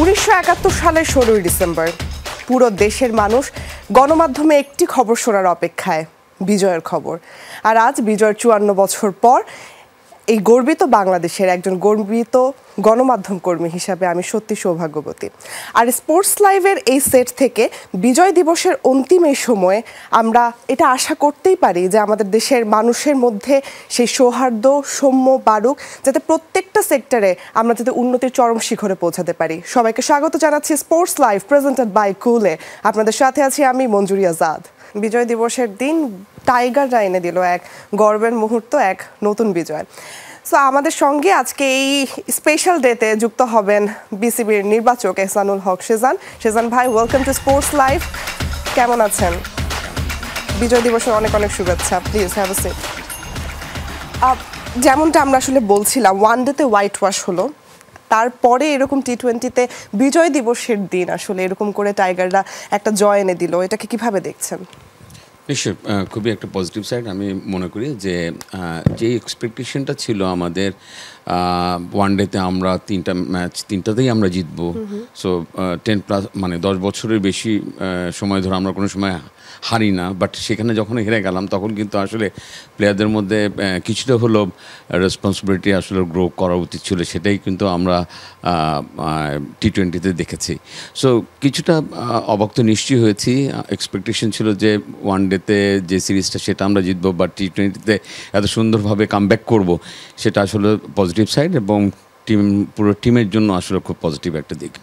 1971 সালের 16 ডিসেম্বর পুরো দেশের মানুষ গণমাধ্যমে একটি খবর শোনার অপেক্ষায়, বিজয়ের খবর। আর আজ বিজয়ের 54 বছর পর এই গর্বিত বাংলাদেশের একজন গর্বিত গণমাধ্যম কর্মী হিসাবে আমি সত্যি সৌভাগ্যবতী। আর স্পোর্টস লাইভের এই সেট থেকে বিজয় দিবসের অন্তিম এই সময়ে আমরা এটা আশা করতেই পারি যে আমাদের দেশের মানুষের মধ্যে সেই সৌহার্দ্য সৌম্য বাড়ুক, যাতে প্রত্যেকটা সেক্টরে আমরা যাতে উন্নতির চরম শিখরে পৌঁছাতে পারি। সবাইকে স্বাগত জানাচ্ছি স্পোর্টস লাইভ প্রেজেন্টেড বাই কুলে। আপনাদের সাথে আছি আমি মঞ্জুরি আজাদ। বিজয় দিবসের দিন টাইগাররা এনে দিল এক গর্বের মুহূর্ত, এক নতুন বিজয়। সো আমাদের সঙ্গে আজকে এই স্পেশাল ডেতে যুক্ত হবেন বিসিবির নির্বাচক এহসানুল হক সেজান। সেজান ভাই, ওয়েলকাম টু স্পোর্টস লাইভ। কেমন আছেন? বিজয় দিবসের অনেক অনেক শুভেচ্ছা। Please have a seat. যেমনটা আমরা আসলে বলছিলাম, ওয়ান ডেতে হোয়াইট ওয়াশ হলো, তারপরে এরকম টি-20তে বিজয় দিবসের দিন আসলে এরকম করে টাইগাররা একটা জয় এনে দিল, এটাকে কিভাবে দেখছেন? নিশ্চয়ই খুবই একটা পজিটিভ সাইড। আমি মনে করি যে যে এক্সপেকটেশনটা ছিল আমাদের ওয়ান ডেতে আমরা 3টা ম্যাচ 3টাতেই আমরা জিতবো, সো 10+ মানে 10 বছরের বেশি সময় ধরে আমরা কোনো সময় হারি না, বাট সেখানে যখন হেরে গেলাম তখন কিন্তু আসলে প্লেয়ারদের মধ্যে কিছুটা হলো রেসপন্সিবিলিটি আসলে গ্রো করা উচিত ছিল, সেটাই কিন্তু আমরা টি-20তে দেখেছি। সো কিছুটা অবাক তো নিশ্চয়ই হয়েছি। এক্সপেকটেশন ছিল যে ওয়ান ডেতে যে সিরিজটা সেটা আমরা জিতবো, বাট টি-20তে এত সুন্দরভাবে কামব্যাক করবো, সেটা আসলে পজিটিভ সাইড এবং পুরো টিমের জন্য আসলে খুব পজিটিভ একটা দিক।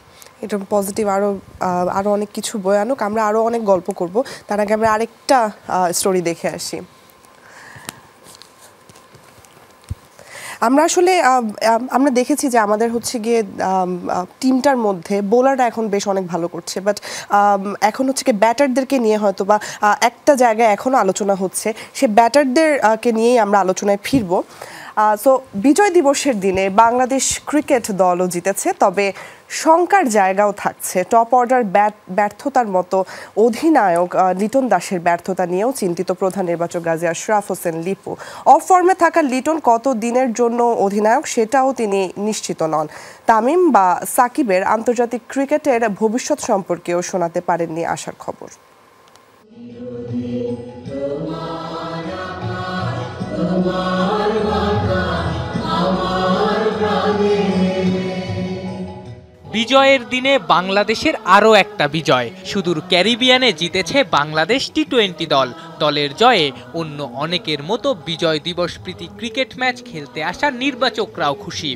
এটা পজিটিভ। আরও অনেক কিছু বয়ে আনুক, আমরা আরও অনেক গল্প করব। তার আগে আমরা আরেকটা স্টোরি দেখে আসি। আমরা আসলে আমরা দেখেছি যে আমাদের হচ্ছে গিয়ে টিমটার মধ্যে বোলাররা এখন বেশ অনেক ভালো করছে, বাট এখন হচ্ছে গিয়ে ব্যাটারদেরকে নিয়ে হয়তো বা একটা জায়গায় এখনও আলোচনা হচ্ছে, সে ব্যাটারদেরকে নিয়েই আমরা আলোচনায় ফিরবো। সো বিজয় দিবসের দিনে বাংলাদেশ ক্রিকেট দলও জিতেছে, তবে শঙ্কার জায়গাও থাকছে। টপ অর্ডার ব্যর্থতার মতো অধিনায়ক লিটন দাসের ব্যর্থতা নিয়েও চিন্তিত প্রধান নির্বাচক গাজী আশরাফ হোসেন লিপু। অফ ফর্মে থাকা লিটন কত দিনের জন্য অধিনায়ক সেটাও তিনি নিশ্চিত নন। তামিম বা সাকিবের আন্তর্জাতিক ক্রিকেটের ভবিষ্যৎ সম্পর্কেও শোনাতে পারেননি আশার খবর। বিজয়ের দিনে বাংলাদেশের আরও একটা বিজয়। সুদূর ক্যারিবিয়ানে জিতেছে বাংলাদেশ টি-20 দল। দলের জয়ে অন্য অনেকের মতো বিজয় দিবস প্রীতি ক্রিকেট ম্যাচ খেলতে আসা নির্বাচকরাও খুশি।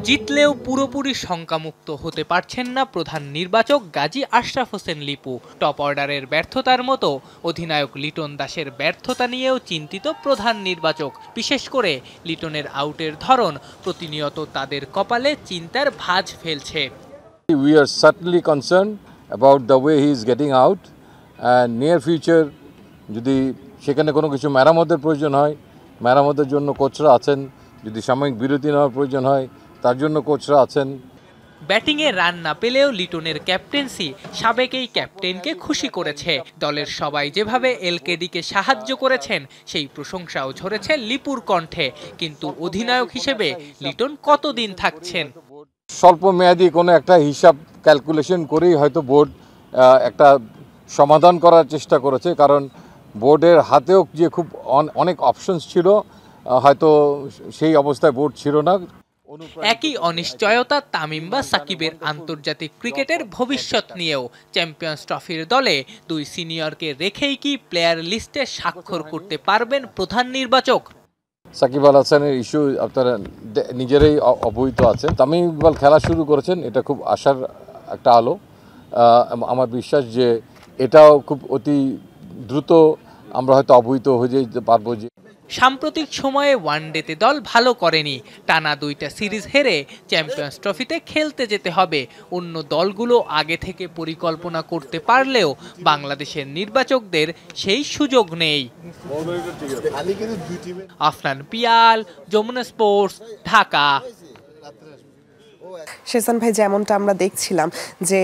জিতলেও পুরোপুরি শঙ্কামুক্ত হতে পারছেন না প্রধান নির্বাচক গাজী আশরাফ হোসেন লিপু। টপ অর্ডারের ব্যর্থতার মতো অধিনায়ক লিটন দাসের ব্যর্থতা নিয়েও চিন্তিত প্রধান নির্বাচক। বিশেষ করে লিটনের আউটের ধরন প্রতিনিয়ত তাদের কপালে চিন্তার ভাঁজ ফেলছে। We are certainly concerned about the way he is getting out, and near future যদি সেখানে কোনো কিছু মেরামতের প্রয়োজন হয়, মেরামতের জন্য কোচরা আছেন। যদি সাময়িক বিরতি নেওয়ার প্রয়োজন হয়, তার জন্য কোচরা আছেন। ব্যাটিংয়ে রান না পেলেও লিটনের ক্যাপ্টেন্সি সাবেক এই ক্যাপ্টেনকে খুশি করেছে। দলের সবাই যেভাবে এলকেডিকে সাহায্য করেছেন সেই প্রশংসাও ঝরেছে লিপুর কণ্ঠে। কিন্তু অধিনায়ক হিসেবে লিটন কতদিন থাকছেন? স্বল্প মেয়াদী কোনো একটা হিসাব ক্যালকুলেশন করেই হয়তো বোর্ড একটা সমাধান করার চেষ্টা করেছে, কারণ বোর্ডের হাতেও যে খুব অনেক অপশনস ছিল, হয়তো সেই অবস্থায় বোর্ড ছিল না। একই অনিশ্চয়তা তামিম বা সাকিবের আন্তর্জাতিক ক্রিকেটের ভবিষ্যৎ নিয়েও। চ্যাম্পিয়ন্স ট্রফির দলে দুই সিনিয়রকে রেখেই কি প্লেয়ার লিস্টে স্বাক্ষর করতে পারবেন প্রধান নির্বাচক? সাকিব আল হাসানের ইস্যু আপনারা নিজেরাই অবহিত আছেন। তামিম ইকবাল খেলা শুরু করেছেন, এটা খুব আশার একটা আলো। আমার বিশ্বাস যে এটাও খুব অতি দ্রুত আমরা হয়তো অবহিত হয়ে যেতে পারবো। যে সাম্প্রতিক সময়ে ওয়ানডেতে দল ভালো করেনি, টানা 2টা সিরিজ হেরে চ্যাম্পিয়ন্স ট্রফিতে খেলতে যেতে হবে। অন্য দলগুলো আগে থেকে পরিকল্পনা করতে পারলেও বাংলাদেশের নির্বাচকদের সেই সুযোগ নেই। আফনান পিয়াল, যমুনা স্পোর্টস, ঢাকা। শেজান ভাই, যেমনটা আমরা দেখছিলাম যে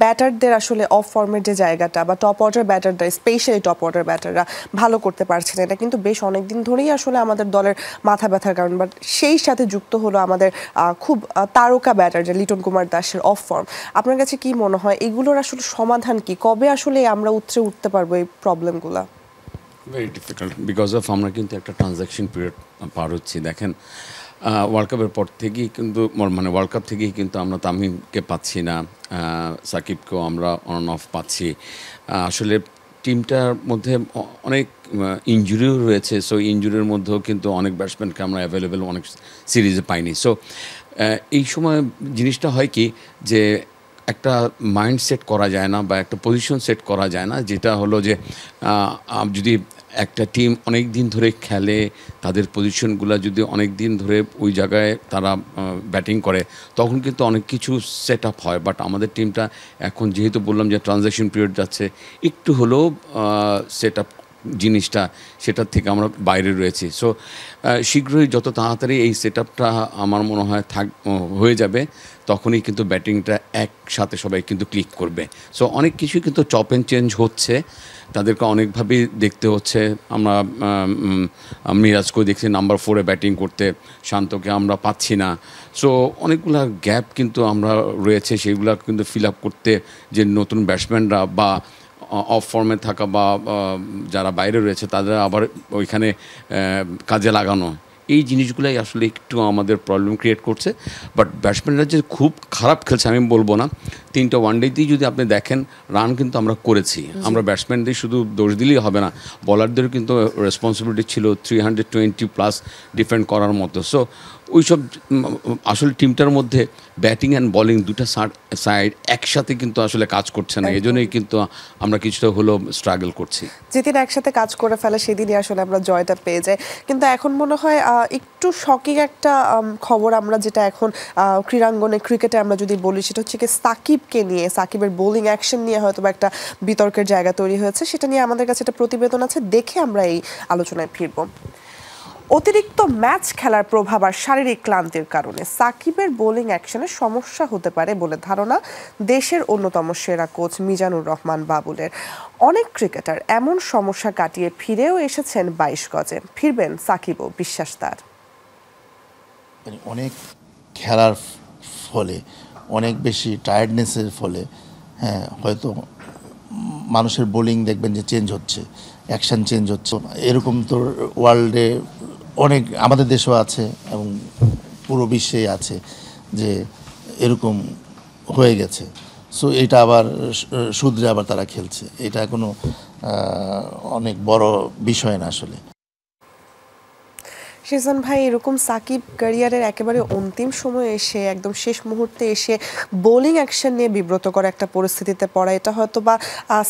ব্যাটারদের আসলে অফ ফর্মের যে জায়গাটা বা টপ অর্ডার ব্যাটাররা, স্পেশালি টপ অর্ডার ব্যাটাররা ভালো করতে পারছে না, এটা কিন্তু বেশ অনেকদিন ধরেই আসলে আমাদের দলের মাথা ব্যথার কারণ। বাট সেই সাথে যুক্ত হলো আমাদের খুব তারকা ব্যাটার যে লিটন কুমার দাসের অফ ফর্ম। আপনার কাছে কি মনে হয় এগুলোর আসলে সমাধান কি? কবে আসলে আমরা উঠতে পারবো এই প্রবলেমগুলো? ভেরি ডিফিকাল্ট বিকজ অফ আমরা কিন্তু একটা ট্রানজ্যাকশন পিরিয়ড পার হচ্ছি। দেখেন, ওয়ার্ল্ড কাপের পর থেকেই কিন্তু মানে ওয়ার্ল্ড কাপ থেকেই কিন্তু আমরা তামিমকে পাচ্ছি না, সাকিবকেও আমরা অন অফ পাচ্ছি। আসলে টিমটার মধ্যে অনেক ইনজুরিও রয়েছে। সো ইনজুরির মধ্যেও কিন্তু অনেক ব্যাটসম্যানকে আমরা অ্যাভেলেবেল অনেক সিরিজে পাইনি। সো এই সময় জিনিসটা হয় কি যে একটা মাইন্ড সেট করা যায় না বা একটা পজিশন সেট করা যায় না, যেটা হলো যে যদি একটা টিম অনেক দিন ধরে খেলে, তাদের পজিশনগুলো যদি অনেক দিন ধরে ওই জায়গায় তারা ব্যাটিং করে, তখন কিন্তু অনেক কিছু সেট আপ হয়। বাট আমাদের টিমটা এখন যেহেতু বললাম যে ট্রানজ্যাকশন পিরিয়ড যাচ্ছে, একটু হলেও সেট আপ জিনিসটা সেটার থেকে আমরা বাইরে রয়েছি। সো শীঘ্রই যত তাড়াতাড়ি এই সেট আপটা আমার মনে হয় হয়ে যাবে, তখনই কিন্তু ব্যাটিংটা একসাথে সবাই কিন্তু ক্লিক করবে। সো অনেক কিছুই কিন্তু চপ অ্যান্ড চেঞ্জ হচ্ছে, তাদেরকে অনেকভাবেই দেখতে হচ্ছে। আমরা মিরাজকেও দেখছি নাম্বার 4-এ ব্যাটিং করতে, শান্তকে আমরা পাচ্ছি না। সো অনেকগুলো গ্যাপ কিন্তু আমরা রয়েছে, সেগুলো কিন্তু ফিল আপ করতে যে নতুন ব্যাটসম্যানরা বা অফ ফর্মে থাকা বা যারা বাইরে রয়েছে তাদের আবার ওইখানে কাজে লাগানো, এই জিনিসগুলাই আসলে একটু আমাদের প্রবলেম ক্রিয়েট করছে। বাট ব্যাটসম্যানরা যে খুব খারাপ খেলছে আমি বলবো না। 3টা ওয়ানডেতেই যদি আপনি দেখেন রান কিন্তু আমরা করেছি। আমরা ব্যাটসম্যানদের শুধু দোষ দিলেই হবে না, বলারদেরও কিন্তু রেসপন্সিবিলিটি ছিল 320+ ডিফেন্ড করার মতো। সো ওইসব আসলে টিমটার মধ্যে ব্যাটিং অ্যান্ড বলিং দুটা সাইড একসাথে কিন্তু আসলে কাজ করছে না, এজন্যই কিন্তু আমরা কিছুটা হলেও স্ট্রাগল করছি। যেদিন একসাথে কাজ করে ফেলে সেদিনই আসলে আমরা জয়টা পেয়ে যাই। কিন্তু এখন মনে হয় একটু শকিং একটা খবর আমরা যেটা এখন ক্রীড়াঙ্গনে ক্রিকেটে আমরা যদি বলি, সেটা হচ্ছে কি সাকিবকে নিয়ে, সাকিবের বোলিং অ্যাকশন নিয়ে হয়তো একটা বিতর্কের জায়গা তৈরি হয়েছে। সেটা নিয়ে আমাদের কাছে একটা প্রতিবেদন আছে, দেখে আমরা এই আলোচনায় ফিরব। অতিরিক্ত ম্যাচ খেলার প্রভাব আর শারীরিক ক্লান্তির কারণে সাকিবের বোলিং অ্যাকশনে সমস্যা হতে পারে বলে ধারণা দেশের অন্যতম সেরা কোচ মিজানুর রহমান বাবুলের। অনেক ক্রিকেটার এমন সমস্যা কাটিয়ে ফিরেও এসেছেন 22 গজে, ফিরবেন সাকিবও, বিশ্বাস তার। অনেক খেলার ফলে, অনেক বেশি টায়ার্ডনেসের ফলে হয়তো মানুষের বোলিং দেখবেন যে চেঞ্জ হচ্ছে, অ্যাকশন চেঞ্জ হচ্ছে। এরকম তো ওয়ার্ল্ডে অনেক, আমাদের দেশেও আছে এবং পুরো বিশ্বেই আছে যে এরকম হয়ে গেছে। সো এটা আবার শুধরে আবার তারা খেলছে, এটা কোনো অনেক বড় বিষয় না আসলে। শেজান ভাই, এরকম সাকিব ক্যারিয়ারের একেবারে অন্তিম সময়ে এসে, একদম শেষ মুহূর্তে এসে বোলিং অ্যাকশন নিয়ে বিব্রত করা একটা পরিস্থিতিতে পড়া, এটা হয়তো বা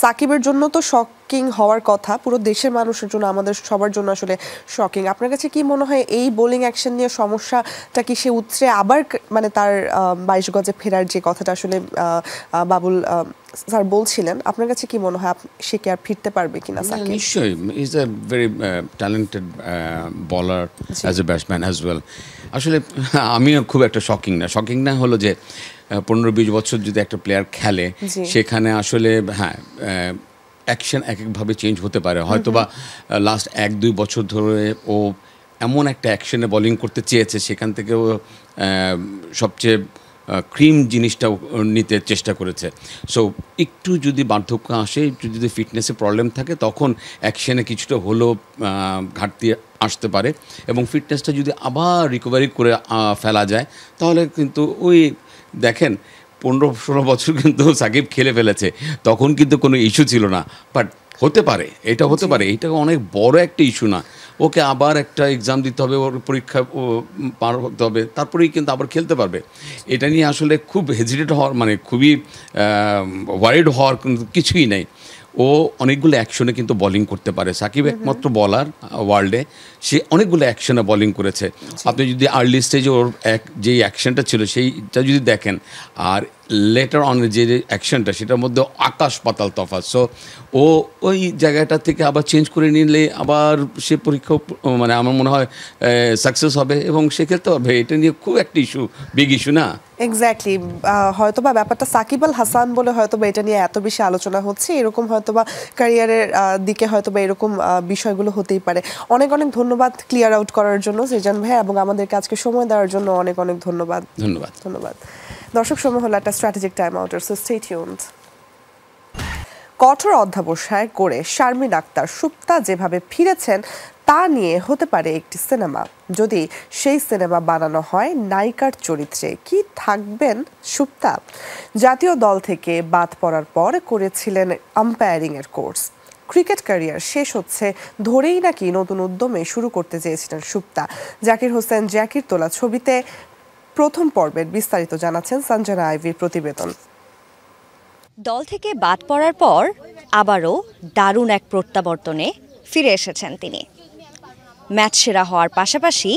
সাকিবের জন্য তো শকিং হওয়ার কথা, পুরো দেশের মানুষের জন্য, আমাদের সবার জন্য আসলে শকিং। আপনার কাছে কি মনে হয় এই বোলিং অ্যাকশন নিয়ে সমস্যাটা কি সে উতরে আবার মানে তার 22 গজে ফেরার যে কথাটা আসলে বাবুল স্যার বলছিলেন, আপনার কাছে কি মনে হয় সে কি আর ফিরতে পারবে কিনা? সাকিব নিশ্চয়ই ইজ এ ভেরি ট্যালেন্টেড বলার as a batsman as well. আসলে আমিও খুব একটা শকিং না হলো যে 15-20 বছর যদি একটা প্লেয়ার খেলে, সেখানে আসলে অ্যাকশন এক একভাবে চেঞ্জ হতে পারে। হয়তো বা লাস্ট 1-2 বছর ধরে ও এমন একটা অ্যাকশনে বোলিং করতে চেয়েছে, সেখান থেকে ও সবচেয়ে ক্রিম জিনিসটা নিতে চেষ্টা করেছে। সো একটু যদি বার্ধক্য আসে, একটু যদি ফিটনেসে প্রবলেম থাকে, তখন অ্যাকশনে কিছুটা হলেও ঘাটতি আসতে পারে। এবং ফিটনেসটা যদি আবার রিকভারি করে ফেলা যায়, তাহলে কিন্তু ওই দেখেন 15-16 বছর কিন্তু সাকিব খেলে ফেলেছে, তখন কিন্তু কোনো ইস্যু ছিল না। বাট হতে পারে, এটা হতে পারে, এটা অনেক বড় একটা ইস্যু না। ওকে আবার একটা এক্সাম দিতে হবে, ওর পরীক্ষা পার হতে হবে, তারপরেই কিন্তু আবার খেলতে পারবে। এটা নিয়ে আসলে খুব হেজিটেট হওয়ার, মানে খুবই ওয়ারিড হওয়ার কিন্তু কিছুই নেই। ও অনেকগুলো অ্যাকশনে কিন্তু বোলিং করতে পারে। সাকিব একমাত্র বলার ওয়ার্ল্ডে, সে অনেকগুলো অ্যাকশনে বোলিং করেছে। আপনি যদি আর্লি স্টেজে ওর যেই অ্যাকশনটা ছিল সেইটা যদি দেখেন, আর লেটার অন যে অ্যাকশনটা, সেটার মধ্যে আকাশ পাতাল তফাৎ। সো ও ওই জায়গাটা থেকে আবার চেঞ্জ করে নিলে আবার সে পরীক্ষা মানে আমার মনে হয় সাকসেস হবে এবং সে খেলতে পারবে। এটা নিয়ে খুব একটা বিগ ইস্যু না। এক্স্যাক্টলি, হয়তোবা ব্যাপারটা সাকিব আল হাসান বলে হয়তোবা এটা নিয়ে এত বেশি আলোচনা হচ্ছে, এরকম হয়তোবা ক্যারিয়ারের দিকে হয়তোবা এরকম বিষয়গুলো হতেই পারে। অনেক অনেক ধন্যবাদ ক্লিয়ার আউট করার জন্য সেজান ভাই, এবং আমাদেরকে আজকে সময় দেওয়ার জন্য অনেক অনেক ধন্যবাদ। ধন্যবাদ দর্শক, সময় হলো একটা স্ট্র্যাটেজিক টাইম আউটের, সো স্টে টিউনড। কঠোর অধ্যবসায় করে শারমিন আক্তার সুপ্তা যেভাবে ফিরেছেন তা নিয়ে হতে পারে একটি সিনেমা, যদি সেই সিনেমা বানানো হয় নায়িকার চরিত্রে। কি থাকবেন সুপ্তা? জাতীয় দল থেকে বাদ পড়ার পর করেছিলেন আম্পায়ারিং এর কোর্স। ক্রিকেট ক্যারিয়ার শেষ হচ্ছে ধরেই নাকি নতুন উদ্যমে শুরু করতে চেয়েছিলেন সুপ্তা। জাকির হোসেন জ্যাকির তোলা ছবিতে প্রথম পর্বের বিস্তারিত জানাচ্ছেন সঞ্জনা আইভির প্রতিবেদন। দল থেকে বাদ পড়ার পর আবারও দারুণ এক প্রত্যাবর্তনে ফিরে এসেছেন তিনি। ম্যাচ সেরা হওয়ার পাশাপাশি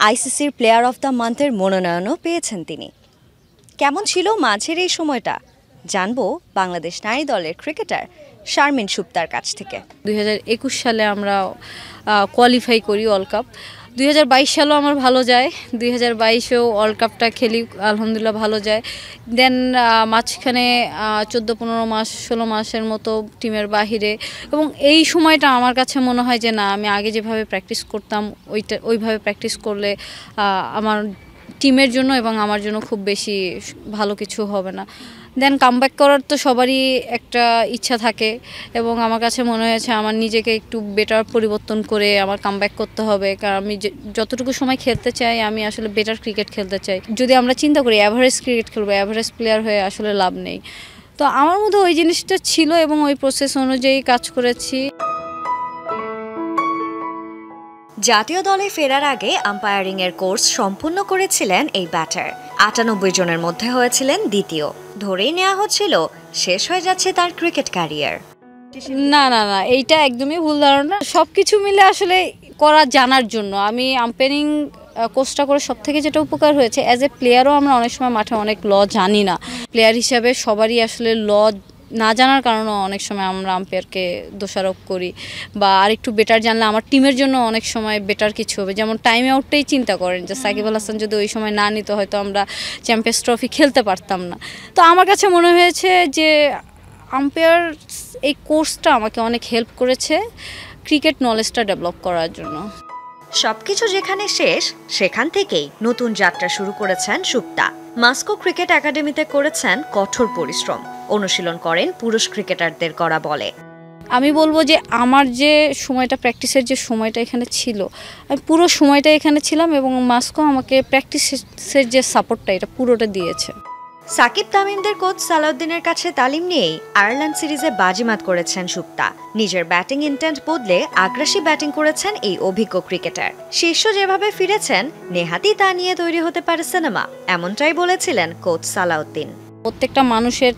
আইসিসির প্লেয়ার অফ দ্য মান্থের মনোনয়নও পেয়েছেন তিনি। কেমন ছিল মাঝের এই সময়টা জানবো বাংলাদেশ নারী দলের ক্রিকেটার শারমিন সুপ্তার কাছ থেকে। 2021 সালে আমরা কোয়ালিফাই করি ওয়ার্ল্ড কাপ। 2022 সালেও আমার ভালো যায়, 2022-এও ওয়ার্ল্ড কাপটা খেলি, আলহামদুলিল্লাহ ভালো যায়। দেন মাঝখানে 14-15 মাস 16 মাসের মতো টিমের বাহিরে, এবং এই সময়টা আমার কাছে মনে হয় যে না, আমি আগে যেভাবে প্র্যাকটিস করতাম ওইভাবে প্র্যাকটিস করলে আমার টিমের জন্য এবং আমার জন্য খুব বেশি ভালো কিছু হবে না। দেন কামব্যাক করার তো সবারই একটা ইচ্ছা থাকে, এবং আমার কাছে মনে হয়েছে আমার নিজেকে একটু বেটার পরিবর্তন করে আমার কামব্যাক করতে হবে, কারণ আমি যতটুকু সময় খেলতে চাই আমি আসলে বেটার ক্রিকেট খেলতে চাই। যদি আমরা চিন্তা করি অ্যাভারেজ ক্রিকেট খেলবো, অ্যাভারেজ প্লেয়ার হয়ে আসলে লাভ নেই। তো আমার মধ্যে ওই জিনিসটা ছিল এবং ওই প্রসেস অনুযায়ী কাজ করেছি। জাতীয় দলে ফেরার আগে আম্পায়ারিং এর কোর্স সম্পূর্ণ করেছিলেন এই ব্যাটার। 98 জনের মধ্যে হয়েছিলেন দ্বিতীয়। ধরেই নেওয়া হচ্ছিল শেষ হয়ে যাচ্ছে তার ক্রিকেট ক্যারিয়ার। না না না, এইটা একদমই ভুল ধারণা। সবকিছু মিলে আসলে করা জানার জন্য আমি আম্পায়ারিং কোর্সটা করে সব থেকে যেটা উপকার হয়েছে, অ্যাজ এ প্লেয়ারও আমরা অনেক সময় মাঠে অনেক ল জানি না। প্লেয়ার হিসাবে সবারই আসলে ল না জানার কারণে অনেক সময় আমরা আম্পায়ারকে দোষারোপ করি, বা আরেকটু বেটার জানলে আমার টিমের জন্য অনেক সময় বেটার কিছু হবে। যেমন টাইম আউটটাই চিন্তা করেন যে সাকিব আল হাসান যদি ওই সময় না নিত হয়তো আমরা চ্যাম্পিয়ন্স ট্রফি খেলতে পারতাম না। তো আমার কাছে মনে হয়েছে যে আম্পায়ার এই কোর্সটা আমাকে অনেক হেল্প করেছে ক্রিকেট নলেজটা ডেভেলপ করার জন্য। সবকিছু যেখানে শেষ সেখান থেকেই নতুন যাত্রা শুরু করেছেন সুপ্তা। মস্কো ক্রিকেট একাডেমিতে করেছেন কঠোর পরিশ্রম, অনুশীলন করেন পুরুষ ক্রিকেটারদের করা বলে। আমি বলবো যে আমার যে সময়টা প্র্যাকটিসের যে সময়টা এখানে ছিল, আমি পুরো সময়টা এখানে ছিলাম, এবং মস্কো আমাকে প্র্যাকটিসের যে সাপোর্টটা এটা পুরোটা দিয়েছে। সাকিব তামিমদের কোচ সালাউদ্দিনের কাছে তালিম নিয়েই আয়ারল্যান্ড সিরিজে বাজিমাত করেছেন সুপ্তা। নিজের ব্যাটিং ইন্টেন্ট বদলে আগ্রাসী ব্যাটিং করেছেন এই অভিজ্ঞ ক্রিকেটার। শীর্ষ যেভাবে ফিরেছেন নেহাতই তা নিয়ে তৈরি হতে পারে সিনেমা, এমনটাই বলেছিলেন কোচ সালাউদ্দিন। প্রত্যেকটা মানুষের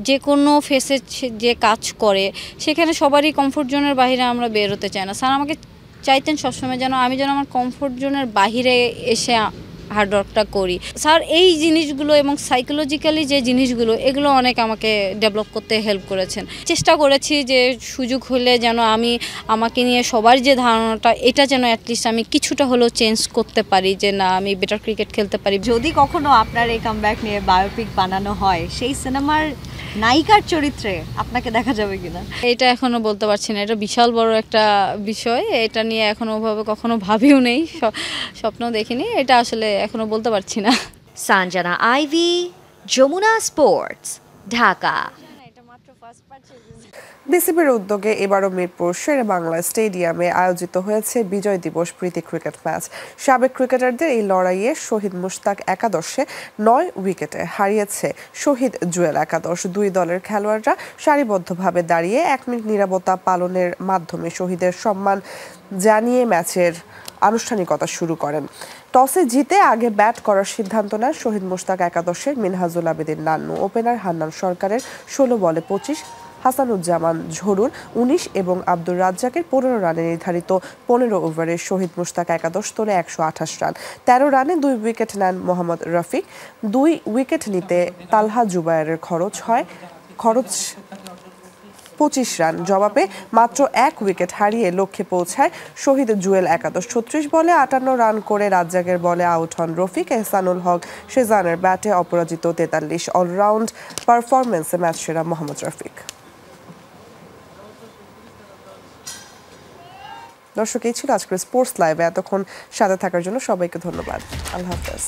যে কোনো ফেসে যে কাজ করে সেখানে সবারই কমফোর্ট জোনের বাইরে আমরা বের হতে চাই না। স্যার আমাকে চাইতেন সবসময় যেন আমি আমার কমফোর্ট জোনের বাইরে এসে হার্ডওয়ার্কটা করি। স্যার এই জিনিসগুলো এবং সাইকোলজিক্যালি যে জিনিসগুলো এগুলো অনেক আমাকে ডেভেলপ করতে হেল্প করেছেন। চেষ্টা করেছি যে সুযোগ হলে যেন আমি আমাকে নিয়ে সবার যে ধারণাটা এটা যেন অ্যাটলিস্ট আমি কিছুটা হলেও চেঞ্জ করতে পারি, যে না আমি বেটার ক্রিকেট খেলতে পারি। যদি কখনো আপনার এই কামব্যাক নিয়ে বায়োপিক বানানো হয়, সেই সিনেমার নায়িকার চরিত্রে আপনাকে দেখা যাবে কিনা? এটা এখনো বলতে পারছি না, এটা বিশাল বড় একটা বিষয়। এটা নিয়ে এখনো ওভাবে কখনো ভাবিও নেই, স্বপ্ন দেখিনি। এটা আসলে এখনো বলতে পারছি না। Sanjana Ivy, Jamuna Sports, Dhaka. বিসিবির উদ্যোগে এবারও মিরপুর শেরে বাংলা স্টেডিয়ামে আয়োজিত হয়েছে বিজয় দিবস প্রীতি ক্রিকেট ম্যাচ। সাবেক ক্রিকেটারদের এই লড়াইয়ে শহীদ মুশতাক একাদশে 9 উইকেটে হারিয়েছে শহীদ জুয়েল একাদশ। দুই দলের খেলোয়াড়রা সারিবদ্ধভাবে দাঁড়িয়ে 1 মিনিট নীরবতা পালনের মাধ্যমে শহীদের সম্মান জানিয়ে ম্যাচের আনুষ্ঠানিকতা শুরু করেন। টসে জিতে আগে ব্যাট করার সিদ্ধান্ত নেন শহীদ মুশতাক একাদশের মিনহাজুল আবেদিন নান্নু। ওপেনার হান্নান সরকারের 16 বলে 25 হাসানুজ্জামান ঝরুর 19 এবং আব্দুর রাজ্জাকের 15 রানে নির্ধারিত 15 ওভারে শহীদ মুশতাক একাদশ তোলে 128 রান। 13 রানে 2 উইকেট নেন মোহাম্মদ রফিক। 2 উইকেট নিতে তালহা জুবায়েরের খরচ 25 রান। জবাবে মাত্র 1 উইকেট হারিয়ে লক্ষ্যে পৌঁছায় শহীদ জুয়েল একাদশ। 36 বলে 58 রান করে রাজ্জাকের বলে আউট হন রফিক। এহসানুল হক সেজানের ব্যাটে অপরাজিত 43। অলরাউন্ড পারফরম্যান্সে ম্যাচ সেরা মোহাম্মদ রফিক। দর্শক, এই ছিল আজকের স্পোর্টস লাইভে। এতক্ষণ সাথে থাকার জন্য সবাইকে ধন্যবাদ। আল্লাহ হাফেজ।